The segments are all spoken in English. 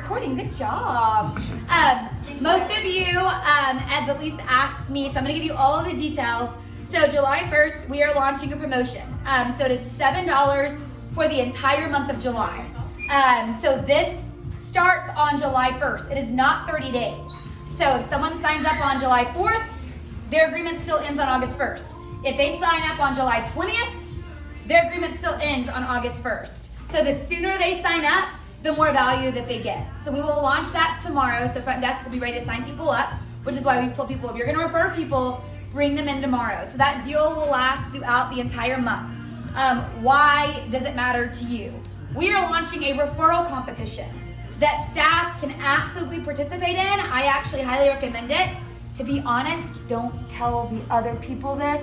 recording. Good job. Most of you have at least asked me, so I'm going to give you all of the details. So July 1st, we are launching a promotion. So it is $7 for the entire month of July. So this starts on July 1st. It is not 30 days. So if someone signs up on July 4th, their agreement still ends on August 1st. If they sign up on July 20th, their agreement still ends on August 1st. So the sooner they sign up, the more value that they get. So we will launch that tomorrow. So front desk will be ready to sign people up, which is why we've told people if you're gonna refer people, bring them in tomorrow. So that deal will last throughout the entire month. Why does it matter to you? We are launching a referral competition that staff can absolutely participate in. I actually highly recommend it. To be honest, don't tell the other people this.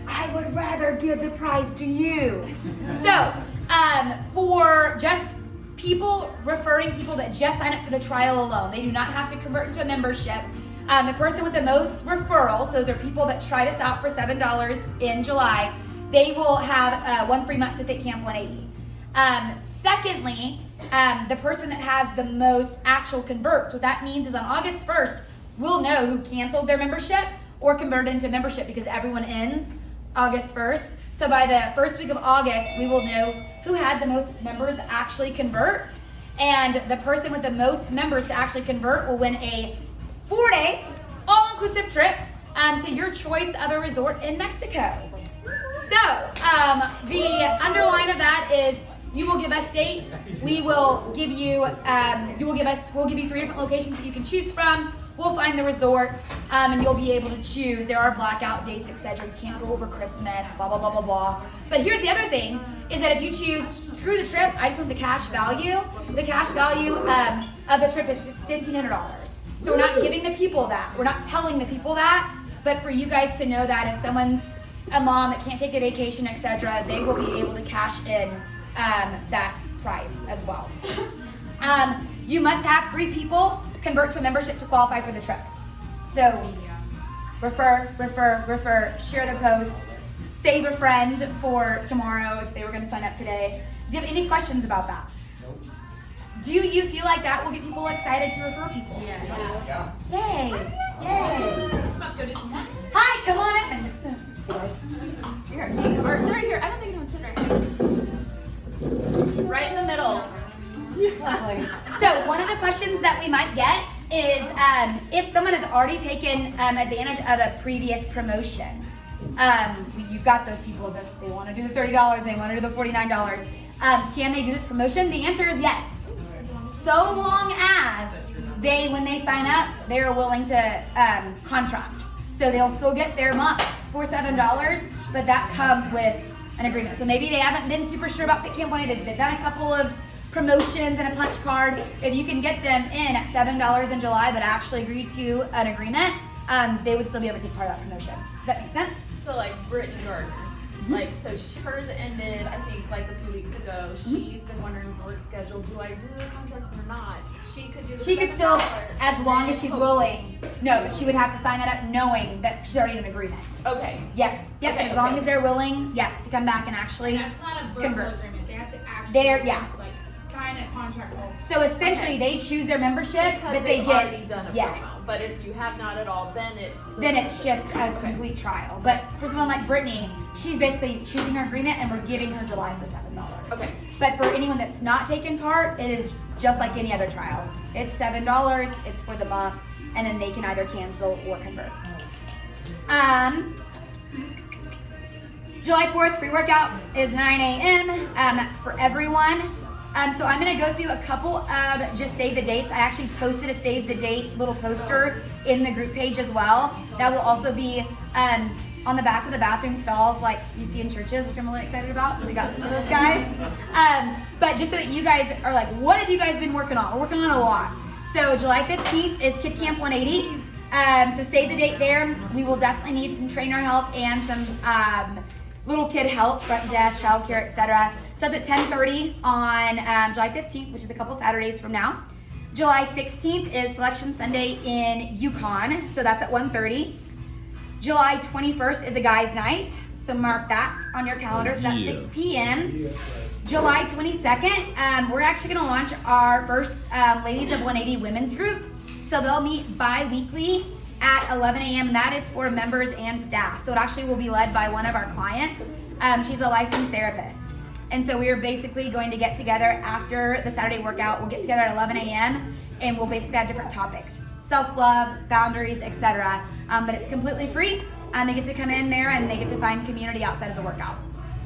I would rather give the prize to you. So, for just people referring people that just sign up for the trial alone, they do not have to convert into a membership. The person with the most referrals, those are people that tried us out for $7 in July, they will have 1 free month to Fit Camp 180. Secondly, the person that has the most actual converts, what that means is on August 1st, we'll know who canceled their membership or converted into membership because everyone ends August 1st. So by the first week of August, we will know who had the most members actually convert. And the person with the most members to actually convert will win a 4-day, all-inclusive trip to your choice of a resort in Mexico. So the underline of that is you will give us dates. We will give you, we'll give you 3 different locations that you can choose from. We'll find the resorts, and you'll be able to choose. There are blackout dates, etc. You can't go over Christmas, blah, blah, blah, blah, blah. But here's the other thing, is that if you choose, screw the trip, I just want the cash value. The cash value of the trip is $1,500. So we're not giving the people that. We're not telling the people that. But for you guys to know that if someone's a mom that can't take a vacation, etc., they will be able to cash in that price as well. You must have 3 people convert to a membership to qualify for the trip. So refer, share the post, save a friend for tomorrow if they were going to sign up today. Do you have any questions about that? Nope. Do you feel like that will get people excited to refer people? Yeah. Yay! Yay! Hi, come on in. Here, or sit right here. I don't think anyone's sitting right here. Right in the middle. So one of the questions that we might get is if someone has already taken advantage of a previous promotion. You've got those people that they want to do the $30, they want to do the $49. Can they do this promotion? The answer is yes. So long as when they sign up, they're willing to contract. So they'll still get their month for $7, but that comes with an agreement. So maybe they haven't been super sure about Fit Camp 180. They've done a couple of promotions and a punch card. If you can get them in at $7 in July, but actually agree to an agreement, they would still be able to take part of that promotion. Does that make sense? So like Brittany Gardner, like hers ended I think like a few weeks ago. She's been wondering for work schedule. Do I do a contract or not? She could do. She could still, as long as she's willing. No, but she would have to sign that up knowing that she's already in an agreement. Okay. Yep. Okay, As long as they're willing, to come back and actually That's not a verbal convert. agreement. They have to actually like sign a contract. So essentially, they choose their membership, Because but they they've get already done a yes. promo. But if you have not at all, then it's Just a complete trial. But for someone like Brittany, she's basically choosing her agreement, and we're giving her July for $7. Okay. But for anyone that's not taken part, it is just like any other trial. It's $7. It's for the month, and then they can either cancel or convert. July 4th, free workout is 9 a.m. That's for everyone. So I'm going to go through a couple of just save the dates. I actually posted a save the date little poster in the group page as well. That will also be on the back of the bathroom stalls like you see in churches, which I'm really excited about. So we got some of those guys. But just so that you guys are like, what have you guys been working on? We're working on a lot. So July 15th is Kid Camp 180. So save the date there. We will definitely need some trainer help and some little kid help, front desk, childcare, etc. So it's at 10:30 on July 15th, which is a couple Saturdays from now. July 16th is Selection Sunday in Yukon, so that's at 1:30. July 21st is a guys' night, So mark that on your calendars. That's Yeah. 6 p.m. July 22nd, we're actually going to launch our first Ladies of 180 women's group. So they'll meet bi-weekly at 11 a.m. and that is for members and staff. So it actually will be led by one of our clients. She's a licensed therapist. And so we are basically going to get together after the Saturday workout. We'll get together at 11 a.m. and we'll basically have different topics. Self-love, boundaries, etc. But it's completely free. They get to come in there and they get to find community outside of the workout.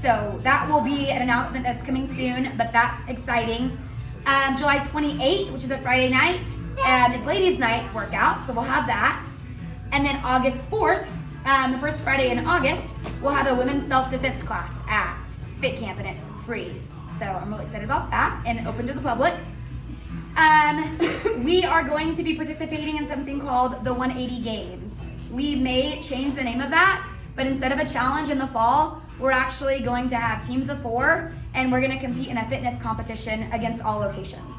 So that will be an announcement that's coming soon, but that's exciting. July 28th, which is a Friday night, is Ladies Night workout, so we'll have that. And then August 4th, the first Friday in August, we'll have a women's self-defense class at Fit Camp, and it's free. So I'm really excited about that and open to the public. We are going to be participating in something called the 180 Games. We may change the name of that, but instead of a challenge in the fall, we're actually going to have teams of 4 and we're going to compete in a fitness competition against all locations.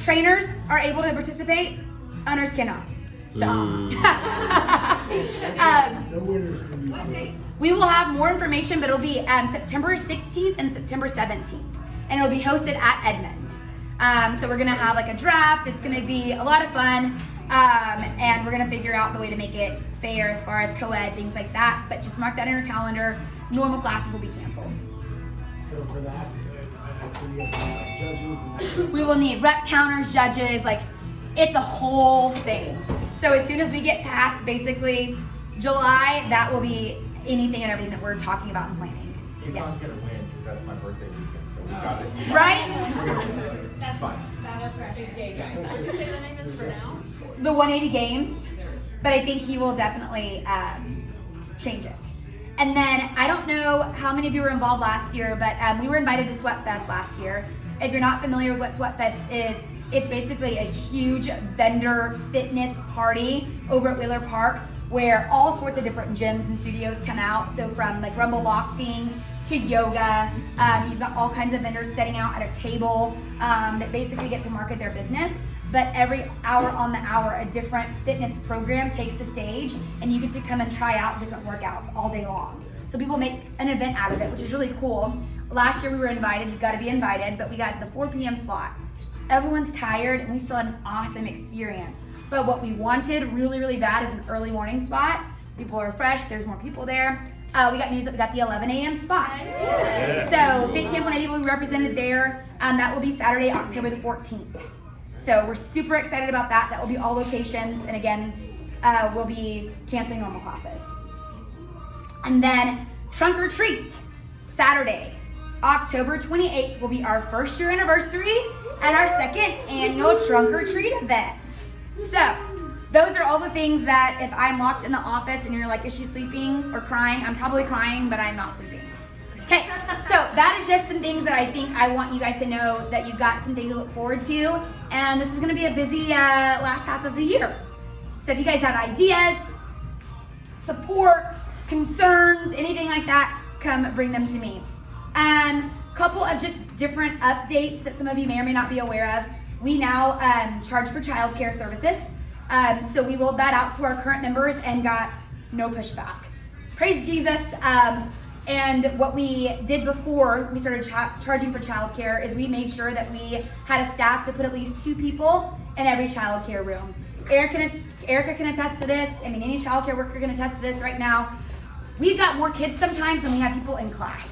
Trainers are able to participate, owners cannot. So No winners for you. we will have more information, but it'll be September 16th and September 17th, and it'll be hosted at Edmond. So we're gonna have like a draft. It's gonna be a lot of fun, and we're gonna figure out the way to make it fair as far as co-ed, things like that. But just mark that in your calendar. Normal classes will be canceled. So for that, I see you guys have judges and that kind of We stuff. will need rep counters, judges, like it's a whole thing. So as soon as we get past basically July, that will be anything and everything that we're talking about and planning. Econ's gonna win because that's my birthday weekend, so we got it. Right? We're gonna win. That's fine. That's a big day, guys. What did you say the name is for now? The 180 Games, but I think he will definitely change it. And then I don't know how many of you were involved last year, but we were invited to Sweat Fest last year. If you're not familiar with what Sweat Fest is, it's basically a huge vendor fitness party over at Wheeler Park where all sorts of different gyms and studios come out. So from like Rumble Boxing to yoga, you've got all kinds of vendors setting out at a table that basically get to market their business. But every hour on the hour, a different fitness program takes the stage and you get to come and try out different workouts all day long. So people make an event out of it, which is really cool. Last year we were invited, you've got to be invited, but we got the 4 p.m. slot. Everyone's tired and we still had an awesome experience. But what we wanted really, really bad is an early morning spot. People are fresh, there's more people there. We got news that we got the 11 a.m. spot. So Fit Camp 180 will be represented there. That will be Saturday, October the 14th. So we're super excited about that. That will be all locations. And again, we'll be canceling normal classes. And then Trunk or Treat, Saturday, October 28th will be our first year anniversary and our second annual Trunk or Treat event. So those are all the things that if I'm locked in the office and you're like, is she sleeping or crying? I'm probably crying, but I'm not sleeping. Okay, so that is just some things that I think I want you guys to know that you've got some things to look forward to. And this is gonna be a busy last half of the year. So if you guys have ideas, supports, concerns, anything like that, come bring them to me. Couple of just different updates that some of you may or may not be aware of. We now charge for childcare services. So we rolled that out to our current members and got no pushback. Praise Jesus. And what we did before we started charging for childcare is we made sure that we had a staff to put at least 2 people in every childcare room. Erica can attest to this. I mean, any childcare worker can attest to this right now. We've got more kids sometimes than we have people in class.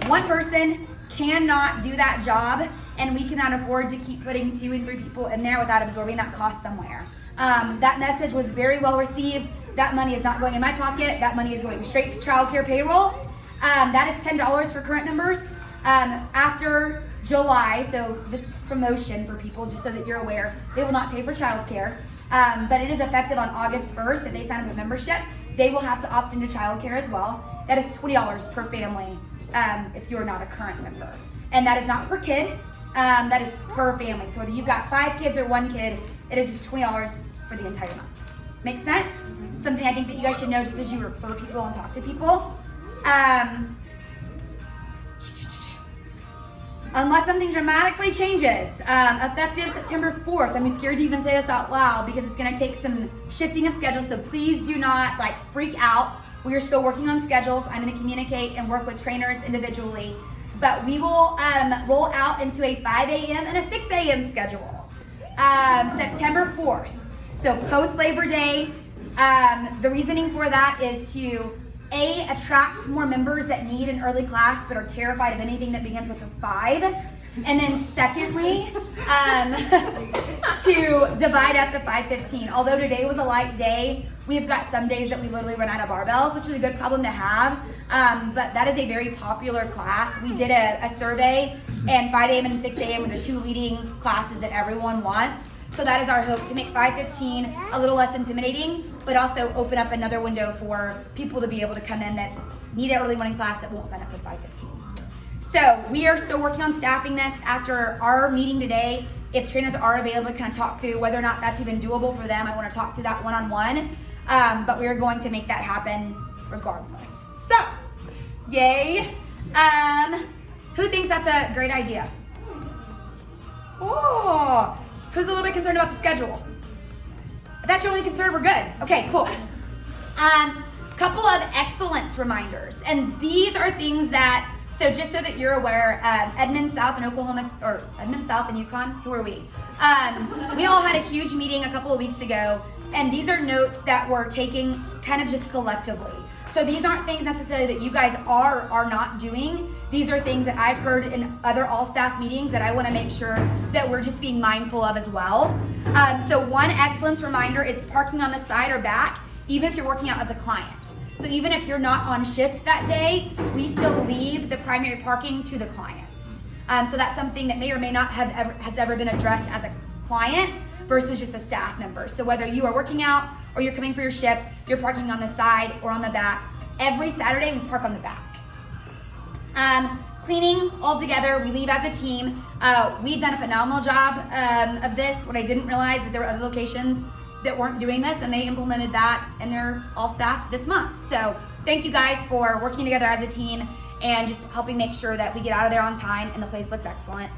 One person cannot do that job, and we cannot afford to keep putting 2 and 3 people in there without absorbing that cost somewhere. That message was very well received. That money is not going in my pocket. That money is going straight to childcare payroll. That is $10 for current members. After July, so this promotion for people, just so that you're aware, they will not pay for childcare. But it is effective on August 1st. If they sign up a membership, they will have to opt into childcare as well. That is $20 per family if you're not a current member. And that is not per kid, that is per family. So whether you've got 5 kids or 1 kid, it is just $20 for the entire month. Make sense? Something I think that you guys should know just as you refer people and talk to people. Unless something dramatically changes, effective September 4th, I'm scared to even say this out loud because it's gonna take some shifting of schedules, so please do not freak out. We are still working on schedules. I'm going to communicate and work with trainers individually. But we will roll out into a 5 a.m. and a 6 a.m. schedule September 4th. So post Labor Day. The reasoning for that is to attract more members that need an early class but are terrified of anything that begins with a 5. And then secondly, to divide up the 5:15. Although today was a light day, we've got some days that we literally run out of barbells, which is a good problem to have. But that is a very popular class. We did a survey, and 5 a.m. and 6 a.m. are the 2 leading classes that everyone wants. So that is our hope, to make 5:15 a little less intimidating, but also open up another window for people to be able to come in that need an early morning class that won't sign up for 5:15. So we are still working on staffing this. After our meeting today, if trainers are available to kind of talk through whether or not that's even doable for them, I want to talk to that one-on-one. But we are going to make that happen regardless. So, yay. Who thinks that's a great idea? Oh, who's a little bit concerned about the schedule? If that's your only concern, we're good. Okay, cool. Couple of excellence reminders. And these are things that, so just so that you're aware, Edmond South and Oklahoma, or Edmond South and Yukon, who are we? We all had a huge meeting a couple of weeks ago, and these are notes that we're taking kind of just collectively. So these aren't things necessarily that you guys are not doing. These are things that I've heard in other all-staff meetings that I want to make sure that we're just being mindful of as well. So one excellence reminder is parking on the side or back, even if you're working out as a client. So even if you're not on shift that day, we still leave the primary parking to the clients. So that's something that may or may not has ever been addressed as a client versus just a staff member. So whether you are working out or you're coming for your shift, you're parking on the side or on the back. Every Saturday we park on the back. Cleaning all together, we leave as a team. We've done a phenomenal job of this. What I didn't realize is there were other locations that weren't doing this, and they implemented that in their all staff this month. So thank you guys for working together as a team and just helping make sure that we get out of there on time and the place looks excellent.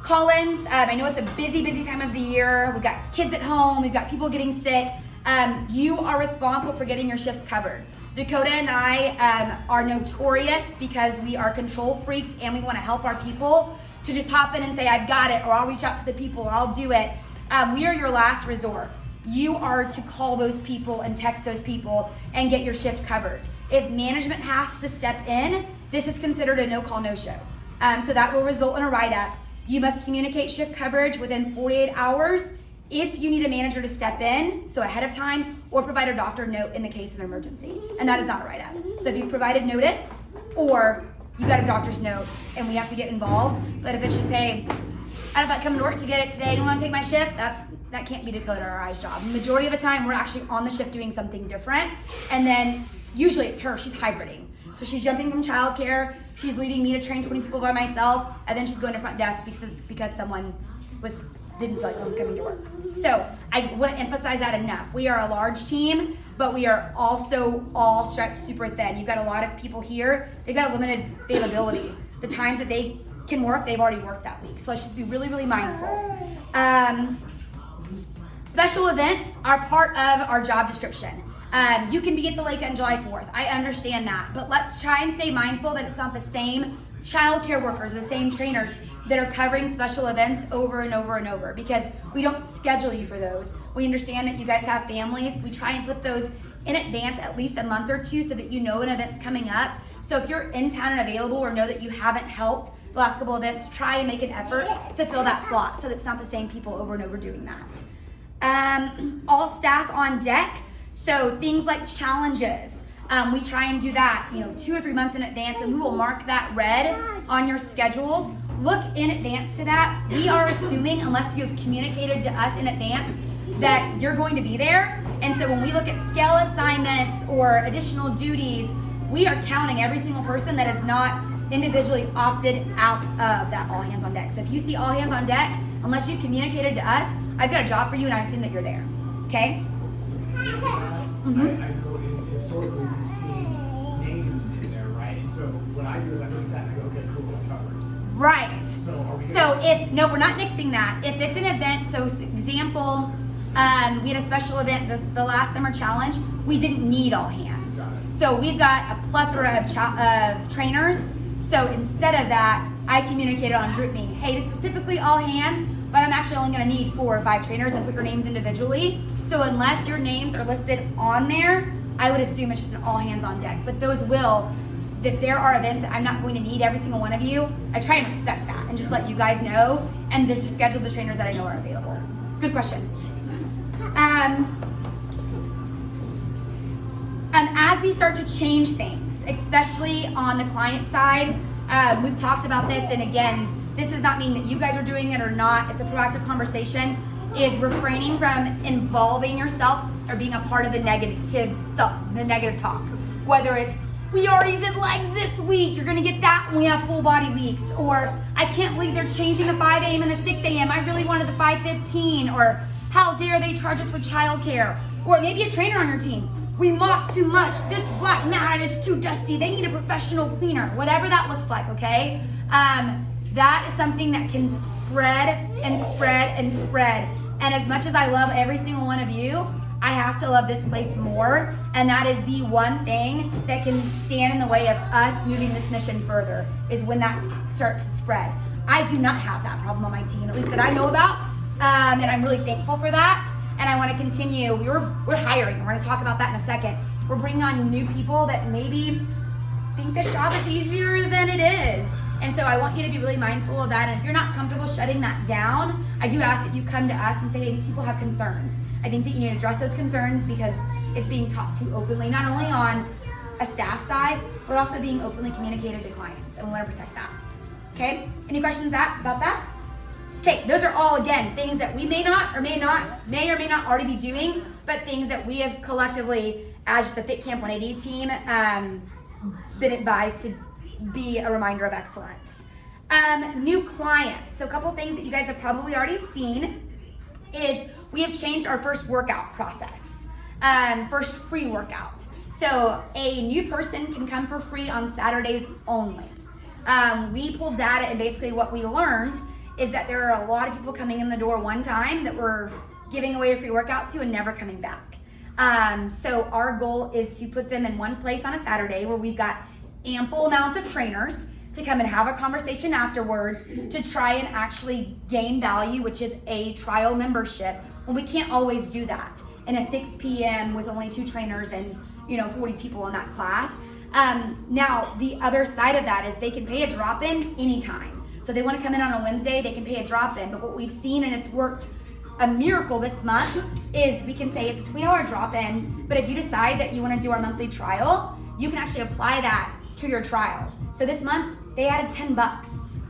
Call-ins, I know it's a busy time of the year. We've got kids at home, we've got people getting sick. You are responsible for getting your shifts covered. Dakota and I are notorious because we are control freaks and we want to help our people to just hop in and say, I've got it, or I'll reach out to the people, or I'll do it. We are your last resort. You are to call those people and text those people and get your shift covered. If management has to step in, this is considered a no-call, no-show. So that will result in a write-up. You must communicate shift coverage within 48 hours if you need a manager to step in, so ahead of time, or provide a doctor note in the case of an emergency. And that is not a write-up. So if you provided notice, or you got a doctor's note and we have to get involved, but if it's just, hey, I don't come to work to get it today, don't want to take my shift, that can't be Dakota or I's job. The majority of the time, we're actually on the shift doing something different, and then usually it's her, she's hybriding. So she's jumping from childcare, she's leaving me to train 20 people by myself, and then she's going to front desk because someone didn't feel like coming to work. So I wouldn't emphasize that enough. We are a large team, but we are also all stretched super thin. You've got a lot of people here, they've got a limited availability. The times that they can work, they've already worked that week. So let's just be really mindful. Special events are part of our job description. You can be at the lake on July 4th. I understand that, but let's try and stay mindful that it's not the same childcare workers, the same trainers that are covering special events over and over, because we don't schedule you for those. We understand that you guys have families. We try and put those in advance at least a month or two so that you know an event's coming up. So if you're in town and available, or know that you haven't helped the last couple events, try and make an effort to fill that slot so that it's not the same people over and over doing that. All staff on deck. So things like challenges, we try and do that 2 or 3 months in advance, and we will mark that red on your schedules. Look in advance to that. We are assuming, unless you have communicated to us in advance, that you're going to be there. And so when we look at scale assignments or additional duties, we are counting every single person that is not individually opted out of that all hands on deck. So if you see all hands on deck, unless you've communicated to us, I've got a job for you and I assume that you're there. Okay? I know historically we've seen names in there, right? And so what I do is I look at that and I go, okay, cool, it's covered. Right. So are we So we're not mixing that. If it's an event, so example, We had a special event, the last summer challenge. We didn't need all hands. Got it. So we've got a plethora of trainers. So instead of that, I communicated on GroupMe, hey, this is typically all hands, but I'm actually only gonna need 4 or 5 trainers and put your names individually. So unless your names are listed on there, I would assume it's just an all hands on deck. But those will, that there are events that I'm not going to need every single one of you. I try and respect that and just let you guys know and just schedule the trainers that I know are available. Good question. As we start to change things, especially on the client side, we've talked about this, and again, this does not mean that you guys are doing it or not. It's a proactive conversation. Is refraining from involving yourself or being a part of the negative talk. Whether it's, we already did legs this week, you're gonna get that when we have full body weeks, or I can't believe they're changing the 5 a.m. and the 6 a.m. I really wanted the 5:15, or how dare they charge us for childcare, or maybe a trainer on your team. We mop too much, this black mat is too dusty, they need a professional cleaner, whatever that looks like, okay? That is something that can spread and spread and spread. And as much as I love every single one of you, I have to love this place more. And that is the one thing that can stand in the way of us moving this mission further, is when that starts to spread. I do not have that problem on my team, at least that I know about. And I'm really thankful for that. And I want to continue. We're hiring. We're going to talk about that in a second. We're bringing on new people that maybe think this job is easier than it is. And so I want you to be really mindful of that. And if you're not comfortable shutting that down, I do ask that you come to us and say, hey, these people have concerns. I think that you need to address those concerns because it's being talked to openly, not only on a staff side, but also being openly communicated to clients. And we want to protect that. Okay? Any questions about that? Okay, those are all, again, things that we may or may not already be doing, but things that we have collectively, as the Fit Camp 180 team, been advised to be a reminder of excellence. New clients. So a couple things that you guys have probably already seen is we have changed our first workout process, first free workout. So a new person can come for free on Saturdays only. We pulled data, and basically what we learned is that there are a lot of people coming in the door one time that we're giving away a free workout to and never coming back. So our goal is to put them in one place on a Saturday where we've got ample amounts of trainers to come and have a conversation afterwards to try and actually gain value, which is a trial membership, when we can't always do that in a 6 p.m. with only 2 trainers and 40 people in that class. Now the other side of that is they can pay a drop-in anytime. So they want to come in on a Wednesday, they can pay a drop-in. But what we've seen, and it's worked a miracle this month, is we can say it's a $20 drop-in, but if you decide that you want to do our monthly trial, you can actually apply that to your trial. So this month, they added $10,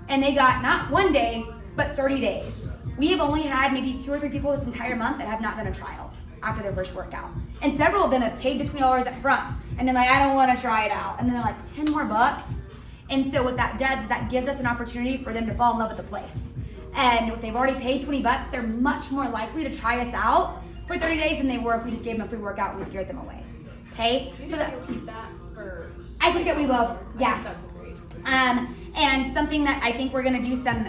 and they got not 1 day, but 30 days. We have only had maybe 2 or 3 people this entire month that have not done a trial after their first workout. And several of them have paid the $20 up front, and then I don't want to try it out. And then they're like, 10 more bucks? And so what that does is that gives us an opportunity for them to fall in love with the place. And if they've already paid $20, they're much more likely to try us out for 30 days than they were if we just gave them a free workout and we scared them away. Okay? So that we'll keep that for. I think that we will. Yeah. That's great. And something that I think we're gonna do some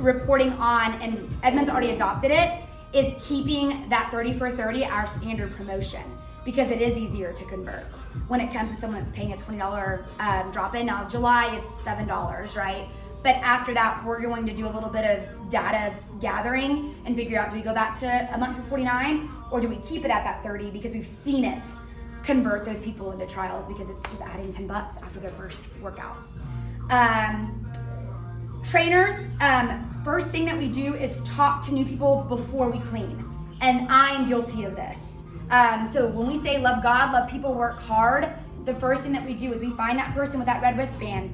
reporting on, and Edmund's already adopted it, is keeping that 30 for 30 our standard promotion, because it is easier to convert when it comes to someone that's paying a $20 drop-in. Now July it's $7, right? But after that, we're going to do a little bit of data gathering and figure out, do we go back to a month for 49, or do we keep it at that 30 because we've seen it convert those people into trials because it's just adding $10 after their first workout. Trainers, first thing that we do is talk to new people before we clean. And I'm guilty of this. So when we say love God, love people, work hard, the first thing that we do is we find that person with that red wristband.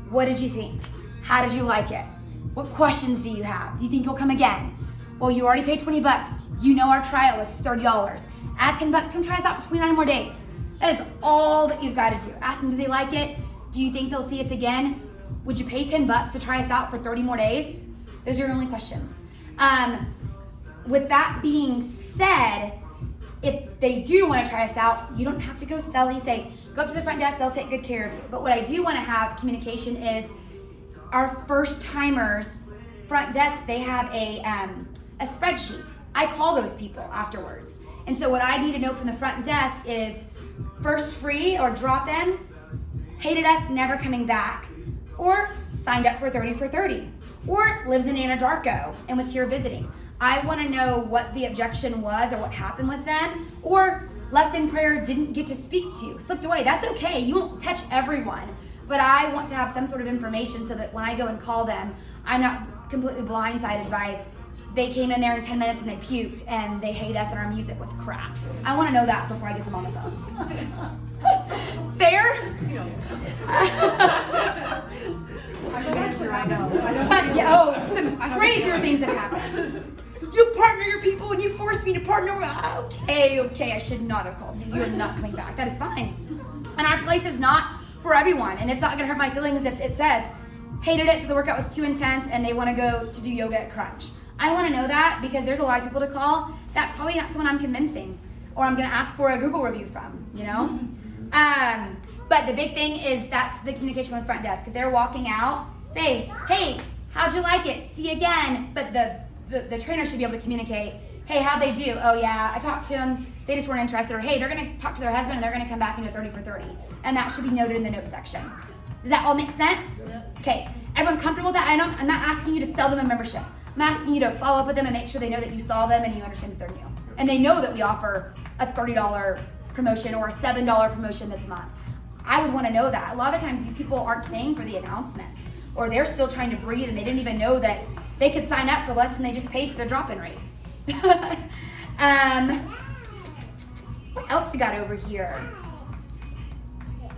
What did you think? How did you like it? What questions do you have? Do you think you'll come again? Well, you already paid $20. You know our trial is $30. Add $10, come try us out for 29 more days. That is all that you've got to do. Ask them, do they like it? Do you think they'll see us again? Would you pay $10 to try us out for 30 more days? Those are your only questions. With that being said, if they do want to try us out, you don't have to go sell. You say, go up to the front desk, they'll take good care of you. But what I do want to have communication is our first timers, front desk, they have a spreadsheet. I call those people afterwards. And so what I need to know from the front desk is first free or drop in, hated us, never coming back, or signed up for 30 for 30, or lives in Anadarko and was here visiting. I want to know what the objection was or what happened with them, or left in prayer, didn't get to speak to you, slipped away. That's okay. You won't touch everyone. But I want to have some sort of information so that when I go and call them, I'm not completely blindsided by they came in there in 10 minutes and they puked and they hate us and our music was crap. I want to know that before I get them on the phone. Fair? I'm not sure I know. Some crazier things have happened. You partner your people and you force me to partner. Okay, I should not have called you. You're not coming back. That is fine. And our place is not for everyone, and it's not going to hurt my feelings if it says, hated it, so the workout was too intense, and they want to go to do yoga at Crunch. I want to know that because there's a lot of people to call. That's probably not someone I'm convincing, or I'm going to ask for a Google review from, you know? But the big thing is that's the communication with front desk. If they're walking out, say, hey, how'd you like it? See you again. But the trainer should be able to communicate, hey, how'd they do? Oh yeah, I talked to them, they just weren't interested. Or hey, they're gonna talk to their husband and they're gonna come back and do 30 for 30. And that should be noted in the notes section. Does that all make sense? Yep. Okay, everyone comfortable with that? I'm not asking you to sell them a membership. I'm asking you to follow up with them and make sure they know that you saw them and you understand that they're new. And they know that we offer a $30 promotion or a $7 promotion this month. I would wanna know that. A lot of times these people aren't staying for the announcements, or they're still trying to breathe and they didn't even know that they could sign up for less than they just paid for their drop-in rate. What else we got over here?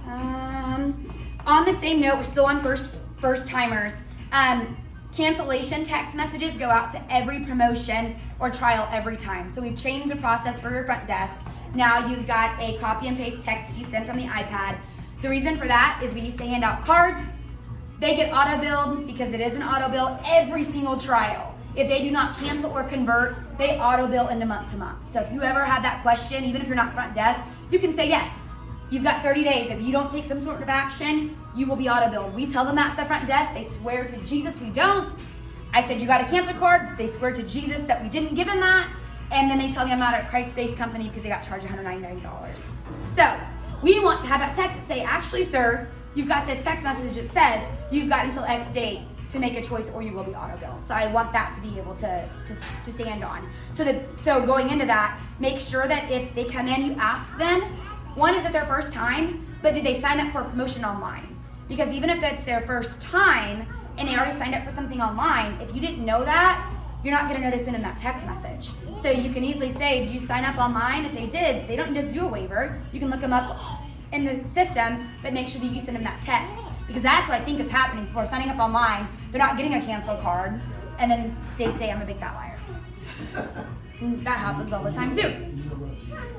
On the same note, we're still on first timers. Cancellation text messages go out to every promotion or trial every time. So we've changed the process for your front desk. Now you've got a copy and paste text that you send from the iPad. The reason for that is we used to hand out cards. They get auto-billed because it is an auto-bill every single trial. If they do not cancel or convert, they auto-bill into month to month. So if you ever have that question, even if you're not front desk, you can say yes. You've got 30 days. If you don't take some sort of action, you will be auto-billed. We tell them that at the front desk. They swear to Jesus we don't. I said, you got a cancel card. They swear to Jesus that we didn't give them that. And then they tell me I'm not a Christ-based company because they got charged $199. So we want to have that text that say, actually, sir, you've got this text message that says you've got until X date to make a choice or you will be auto-billed. So I want that to be able to stand on. So going into that, make sure that if they come in, you ask them, one, is it their first time, but did they sign up for a promotion online? Because even if it's their first time and they already signed up for something online, if you didn't know that, you're not going to notice it in that text message. So you can easily say, did you sign up online? If they did, they don't need to do a waiver. You can look them up in the system, but make sure that you send them that text. Because that's what I think is happening. People are signing up online, they're not getting a cancel card, and then they say, I'm a big fat liar. And that happens all the time too.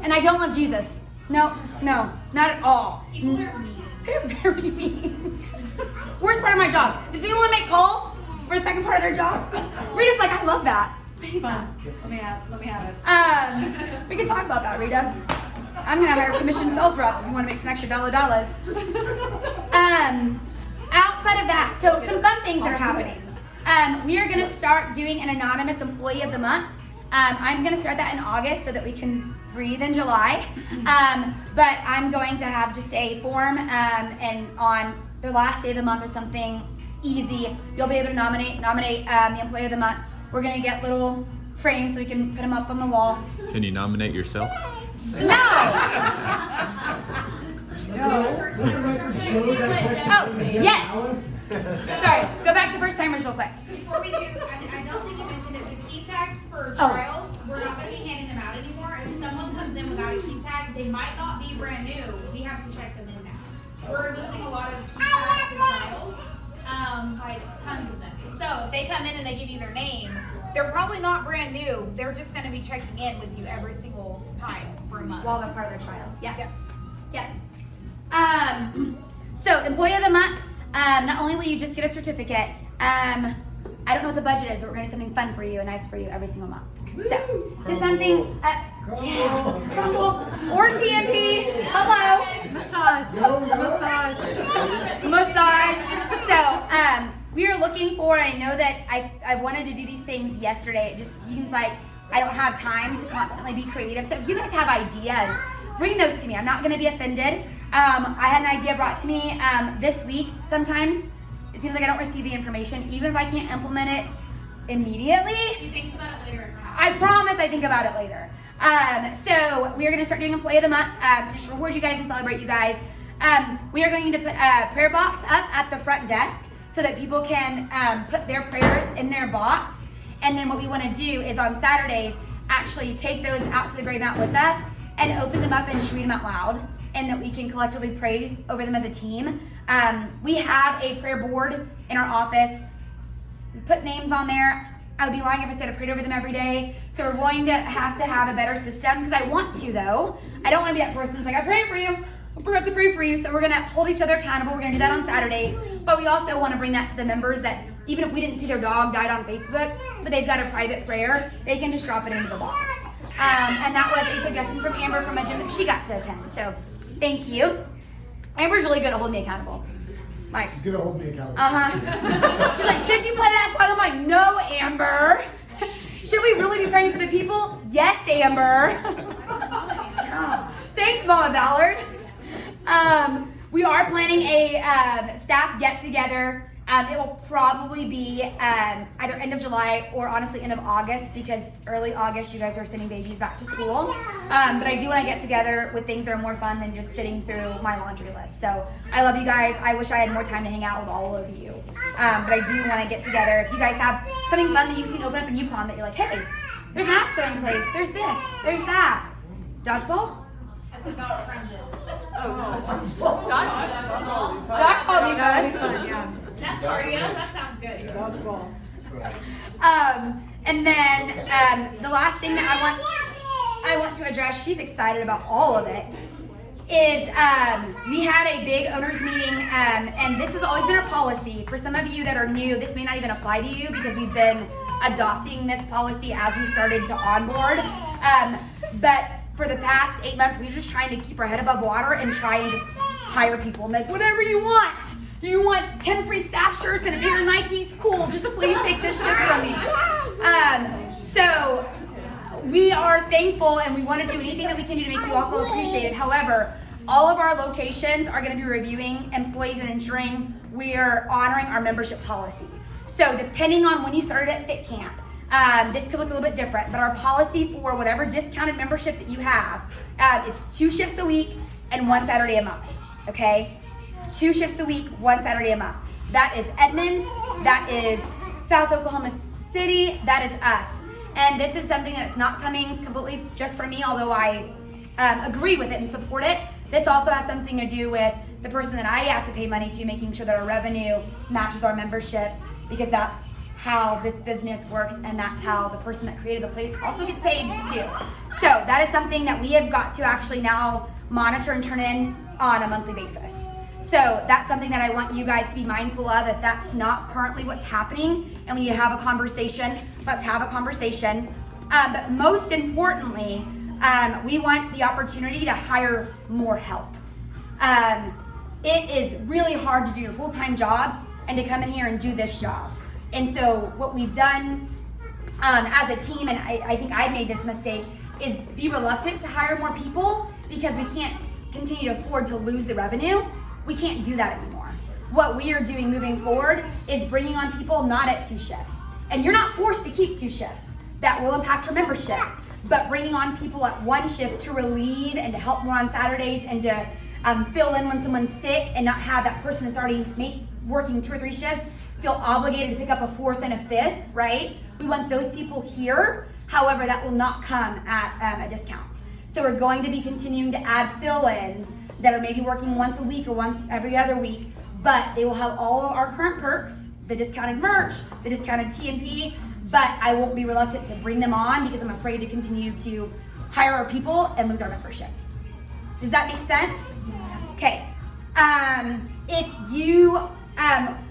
And I don't love Jesus. No, not at all. People are mean. They're very mean. Worst part of my job. Does anyone make calls for the second part of their job? Rita's like, I love that. Let me have it. We can talk about that, Rita. I'm gonna hire a commission sales rep if you want to make some extra dollars. Outside of that, so some fun things that are happening. We are gonna start doing an anonymous employee of the month. I'm gonna start that in August so that we can breathe in July. But I'm going to have just a form, and on the last day of the month or something easy, you'll be able to nominate the employee of the month. We're gonna get little frames so we can put them up on the wall. Can you nominate yourself? No. Oh, yes. Sorry, go back to first timers real quick. Before we do, I don't think you mentioned it, the key tags for Oh. trials, we're not going to be handing them out anymore. If someone comes in without a key tag, they might not be brand new. We have to check them in now. We're losing a lot of key tags for trials, like tons of them. So if they come in and they give you their name, they're probably not brand new. They're just going to be checking in with you every single time for a month. While they're part of their trial. Yeah. Yes. Yeah. So employee of the month, not only will you just get a certificate, I don't know what the budget is, but we're gonna do something fun for you and nice for you every single month. So, just something, Crumble, or TMP, hello. Massage. So, we are looking for, I know that I wanted to do these things yesterday, it just seems like I don't have time to constantly be creative. So if you guys have ideas, bring those to me. I'm not gonna be offended. I had an idea brought to me this week. Sometimes it seems like I don't receive the information, even if I can't implement it immediately. She thinks about it later. I promise I think about it later. So we are gonna start doing Employee of the Month to just reward you guys and celebrate you guys. We are going to put a prayer box up at the front desk so that people can put their prayers in their box. And then what we want to do is on Saturdays, actually take those out to the Grave Mount with us and open them up and just read them out loud, and that we can collectively pray over them as a team. We have a prayer board in our office. We put names on there. I would be lying if I said I prayed over them every day. So we're going to have a better system, because I want to, though. I don't want to be that person that's like, I prayed for you. I forgot to pray for you. So we're going to hold each other accountable. We're going to do that on Saturdays. But we also want to bring that to the members, that even if we didn't see their dog died on Facebook, but they've got a private prayer, they can just drop it into the box. And that was a suggestion from Amber from a gym that she got to attend. So thank you. Amber's really good at holding me accountable. Like, She's gonna hold me accountable. She's like, should you play that song? I'm like, no, Amber. Should we really be praying for the people? Yes, Amber. Thanks, Mama Ballard. We are planning a staff get-together. It will probably be either end of July or honestly end of August, because early August you guys are sending babies back to school. But I do want to get together with things that are more fun than just sitting through my laundry list. So I love you guys. I wish I had more time to hang out with all of you. But I do want to get together. If you guys have something fun that you've seen open up in Yukon that you're like, hey, there's an app in place, there's this, there's that. Dodgeball? That's about friendship. Dodgeball. Dodgeball would be fun. Yeah. That's cardio. That sounds good. Dodgeball. And then the last thing that I want to address, she's excited about all of it, is we had a big owners meeting, and this has always been our policy. For some of you that are new, this may not even apply to you, because we've been adopting this policy as we started to onboard. But for the past 8 months, we're just trying to keep our head above water and try and just hire people and like, whatever you want. You want 10 free staff shirts and a pair of Nikes? Cool, just please take this shift from me. So we are thankful, and we want to do anything that we can do to make you all feel appreciated. However, all of our locations are going to be reviewing employees and ensuring we are honoring our membership policy. So depending on when you started at Fit Camp, this could look a little bit different, but our policy for whatever discounted membership that you have is 2 shifts a week and 1 Saturday a month, okay? 2 shifts a week, 1 Saturday a month. That is Edmonds, that is South Oklahoma City, that is us. And this is something that's not coming completely just from me, although I agree with it and support it. This also has something to do with the person that I have to pay money to, making sure that our revenue matches our memberships, because that's how this business works, and that's how the person that created the place also gets paid too. So that is something that we have got to actually now monitor and turn in on a monthly basis. So that's something that I want you guys to be mindful of, that that's not currently what's happening, and we need to have a conversation. Let's have a conversation. But most importantly, we want the opportunity to hire more help. It is really hard to do your full-time jobs and to come in here and do this job. And so what we've done as a team, and I think I made this mistake, is be reluctant to hire more people, because we can't continue to afford to lose the revenue. We can't do that anymore. What we are doing moving forward is bringing on people not at 2 shifts. And you're not forced to keep 2 shifts. That will impact your membership. But bringing on people at 1 shift to relieve and to help more on Saturdays, and to fill in when someone's sick, and not have that person that's already working 2 or 3 shifts feel obligated to pick up a 4th and a 5th, right? We want those people here. However, that will not come at a discount. So we're going to be continuing to add fill-ins that are maybe working once a week or once every other week, but they will have all of our current perks, the discounted merch, the discounted TMP, but I won't be reluctant to bring them on, because I'm afraid to continue to hire our people and lose our memberships. Does that make sense? Okay. If you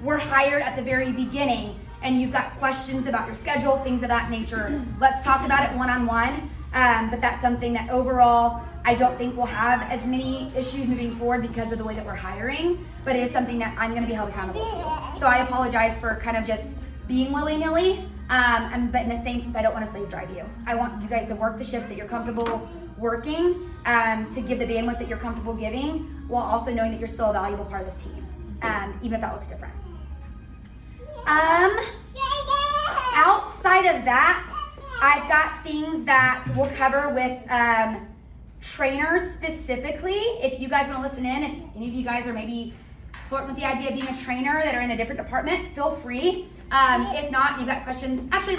were hired at the very beginning and you've got questions about your schedule, things of that nature, let's talk about it one-on-one. But that's something that overall I don't think we'll have as many issues moving forward because of the way that we're hiring, but it is something that I'm going to be held accountable to. So I apologize for kind of just being willy-nilly. But in the same sense, I don't want to slave drive you. I want you guys to work the shifts that you're comfortable working, to give the bandwidth that you're comfortable giving, while also knowing that you're still a valuable part of this team, even if that looks different. Outside of that, I've got things that we'll cover with trainers specifically. If you guys want to listen in, if any of you guys are maybe flirting with the idea of being a trainer that are in a different department, feel free. If not, you've got questions. Actually,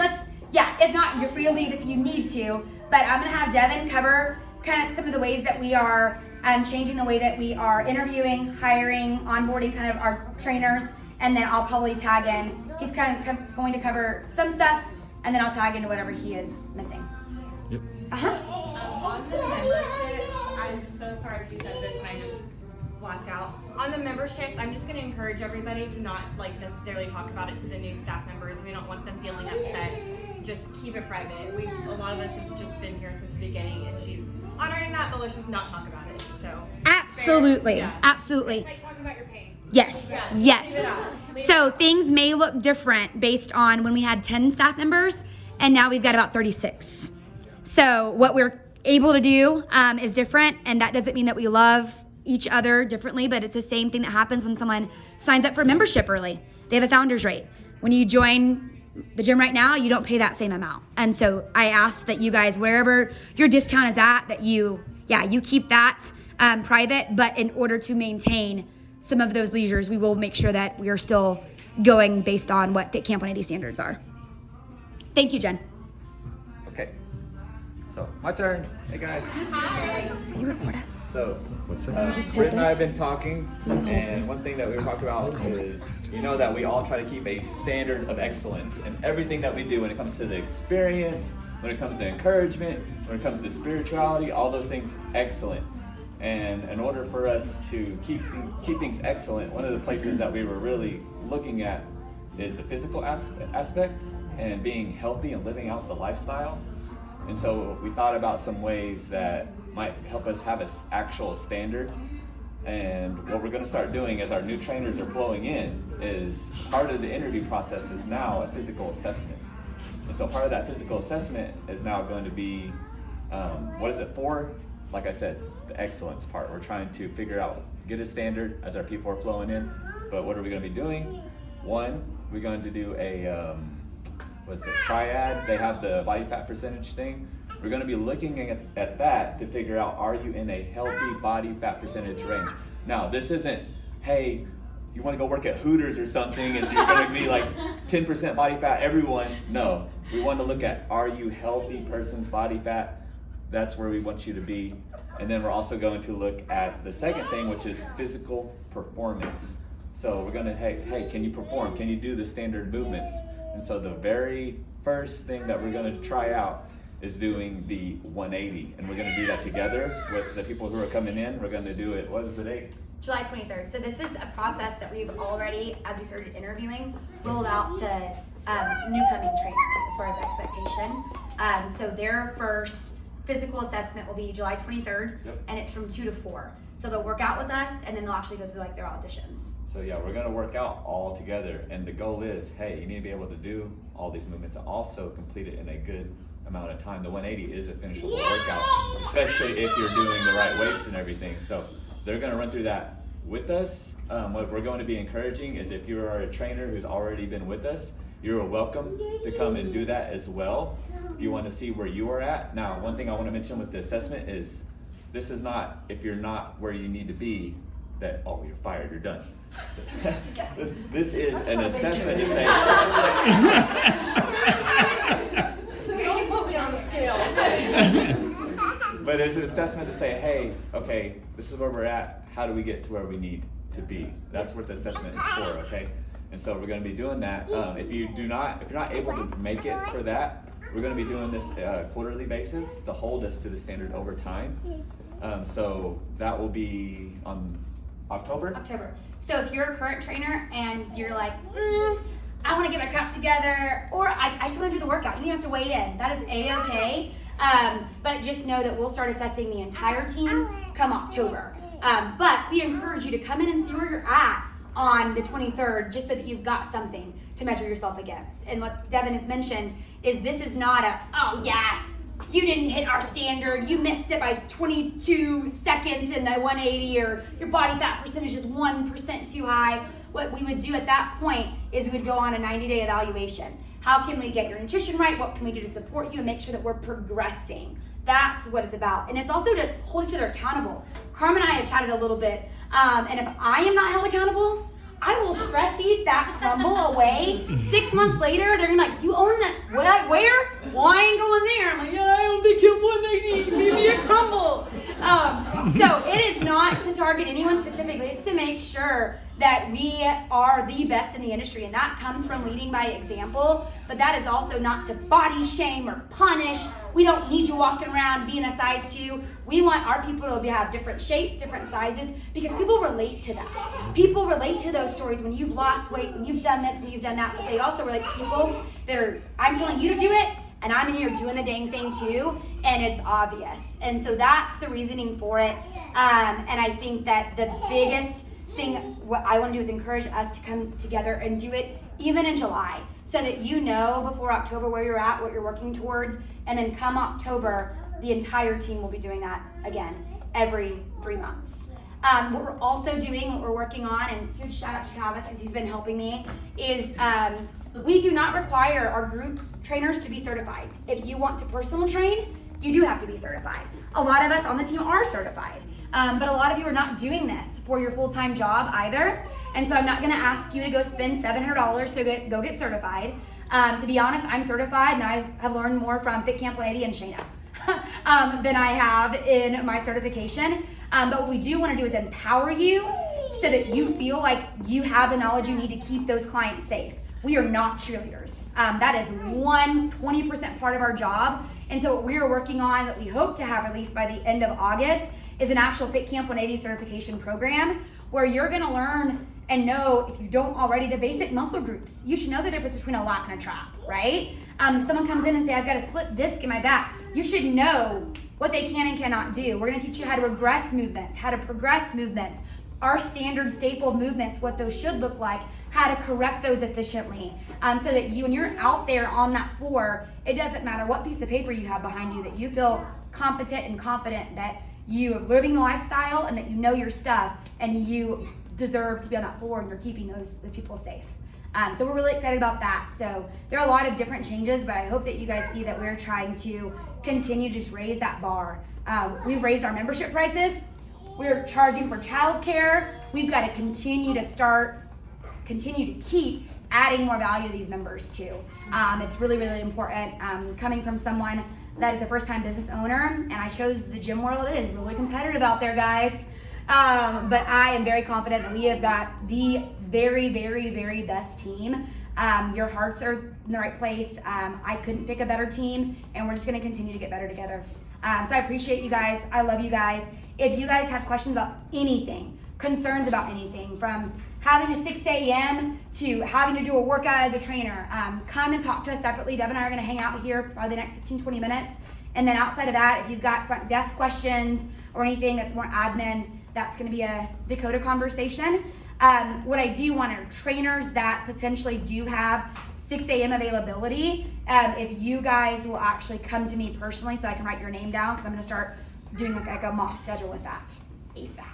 if not, you're free to leave if you need to. But I'm going to have Devin cover kind of some of the ways that we are changing the way that we are interviewing, hiring, onboarding kind of our trainers. And then I'll probably tag in. He's kind of going to cover some stuff, and then I'll tag into whatever he is missing. Yep. On the memberships, I'm so sorry if you said this and I just blacked out. On the memberships, I'm just going to encourage everybody to not necessarily talk about it to the new staff members. We don't want them feeling upset. Just keep it private. A lot of us have just been here since the beginning, and she's honoring that, but let's just not talk about it. So Absolutely, yeah. absolutely. It's like talking about your pain. Yes, Yeah, yes. leave it out. Leave So it out. things may look different based on when we had 10 staff members, and now we've got about 36. So what we're able to do is different, and that doesn't mean that we love each other differently, but it's the same thing that happens when someone signs up for membership early. They have a founder's rate. When you join the gym right now, you don't pay that same amount. And so I ask that you guys, wherever your discount is at, that you keep that private, but in order to maintain some of those leisures, we will make sure that we are still going based on what the Camp 180 standards are. Thank you, Jen. Okay. So, my turn. Hey guys. You record us. So, What's up? Britt and I have been talking, and one thing that we were talking about is, that we all try to keep a standard of excellence in everything that we do when it comes to the experience, when it comes to encouragement, when it comes to spirituality, all those things excellent. And in order for us to keep things excellent, one of the places that we were really looking at is the physical aspect and being healthy and living out the lifestyle. And so we thought about some ways that might help us have an actual standard. And what we're going to start doing as our new trainers are flowing in is part of the interview process is now a physical assessment. And so part of that physical assessment is now going to be, what is it for? Like I said, the excellence part. We're trying to figure out, get a standard as our people are flowing in. But what are we going to be doing? One, we're going to do a, triad. They have the body fat percentage thing. We're going to be looking at that to figure out, are you in a healthy body fat percentage range? Now, this isn't, hey, you want to go work at Hooters or something and you're going to be like 10% body fat, everyone. No, we want to look at, are you healthy person's body fat? That's where we want you to be. And then we're also going to look at the second thing, which is physical performance. So we're going to, hey, can you perform? Can you do the standard movements? And so the very first thing that we're going to try out is doing the 180. And we're going to do that together with the people who are coming in. We're going to do it, what is the date? July 23rd. So this is a process that we've already, as we started interviewing, rolled out to new coming trainers as far as expectation. So their first physical assessment will be July 23rd, and it's from 2 to 4. So they'll work out with us, and then they'll actually go through like their auditions. So yeah, we're going to work out all together, and the goal is, hey, you need to be able to do all these movements and also complete it in a good amount of time. The 180 is a finishable workout, especially if you're doing the right weights and everything. So they're going to run through that with us. What we're going to be encouraging is if you are a trainer who's already been with us, you're welcome to come and do that as well if you want to see where you are at. Now, one thing I want to mention with the assessment is this is not, if you're not where you need to be, that, oh, you're fired, you're done. This is an assessment to say, Don't put me on the scale. but it's an assessment to say, hey, okay, this is where we're at. How do we get to where we need to be? That's what the assessment is for, okay? And so we're going to be doing that. If you're not able to make it for that, we're going to be doing this quarterly basis to hold us to the standard over time. So that will be on October. So if you're a current trainer and you're like, I want to get my crap together, or I just want to do the workout, you don't have to weigh in. That is A-okay. But just know that we'll start assessing the entire team come October. But we encourage you to come in and see where you're at. on the 23rd, just so that you've got something to measure yourself against. And what Devin has mentioned is this is not a, oh yeah, you didn't hit our standard, you missed it by 22 seconds in the 180, or your body fat percentage is 1% too high. What we would do at that point is we would go on a 90-day evaluation. How can we get your nutrition right? What can we do to support you and make sure that we're progressing? That's what it's about. And it's also to hold each other accountable. Carmen and I have chatted a little bit, and if I am not held accountable, I will stress eat that crumble away. 6 months later, they're gonna be like, you own that, where? Well, I ain't going there. I'm like, yeah, I only get 180, give me a crumble. So it is not to target anyone specifically, it's to make sure that we are the best in the industry, and that comes from leading by example, but that is also not to body shame or punish. We don't need you walking around being a size 2. We want our people to have different shapes, different sizes, because people relate to that. People relate to those stories when you've lost weight, when you've done this, when you've done that, but they also relate to people that are, I'm telling you to do it, and I'm in here doing the dang thing too, and it's obvious. And so that's the reasoning for it, and I think that the biggest thing what I want to do is encourage us to come together and do it even in July, so that you know before October where you're at, what you're working towards, and then come October, the entire team will be doing that again every 3 months. What we're also doing, what we're working on, and huge shout out to Travis because he's been helping me, is we do not require our group trainers to be certified. If you want to personal train, you do have to be certified. A lot of us on the team are certified, but a lot of you are not doing this for your full-time job either. And so I'm not gonna ask you to go spend $700 to go get certified. To be honest, I'm certified and I have learned more from Fit Camp 180 and Shayna than I have in my certification. But what we do wanna do is empower you so that you feel like you have the knowledge you need to keep those clients safe. We are not cheerleaders. That is 20% part of our job. And so what we are working on that we hope to have released by the end of August is an actual Fit Camp 180 certification program where you're gonna learn and know, if you don't already, the basic muscle groups. You should know the difference between a lock and a trap, right? If someone comes in and say, I've got a slip disc in my back, you should know what they can and cannot do. We're gonna teach you how to regress movements, how to progress movements, our standard staple movements, what those should look like, how to correct those efficiently, so that you, when you're out there on that floor, it doesn't matter what piece of paper you have behind you, that you feel competent and confident that you are living the lifestyle and that you know your stuff and you deserve to be on that floor and you're keeping those people safe. So we're really excited about that. So there are a lot of different changes, but I hope that you guys see that we're trying to continue to just raise that bar. We've raised our membership prices. We're charging for childcare. We've got to continue to keep adding more value to these members too. It's really, really important. Coming from someone that is a first-time business owner, and I chose the gym world. It is really competitive out there, guys. But I am very confident that we have got the very, very, very best team. Your hearts are in the right place. I couldn't pick a better team, and we're just going to continue to get better together. So I appreciate you guys. I love you guys. If you guys have questions about anything, concerns about anything, from having a 6 a.m. to having to do a workout as a trainer, come and talk to us separately. Deb and I are going to hang out here probably the next 15-20 minutes. And then outside of that, if you've got front desk questions or anything that's more admin, that's going to be a Dakota conversation. What I do want are trainers that potentially do have 6 a.m. availability. If you guys will actually come to me personally so I can write your name down, because I'm going to start doing like a mock schedule with that ASAP.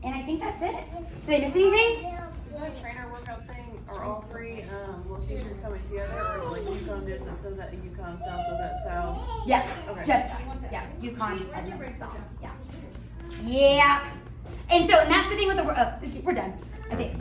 And I think that's it. Did I miss anything? Is that a trainer workout thing? Are all three locations coming together? Or is it like Yukon does that at Yukon, South does that South? Yeah, Okay. just us. Yeah, Yukon and then South. Yeah. Yeah. And so, and that's the thing with the, we're done, I think.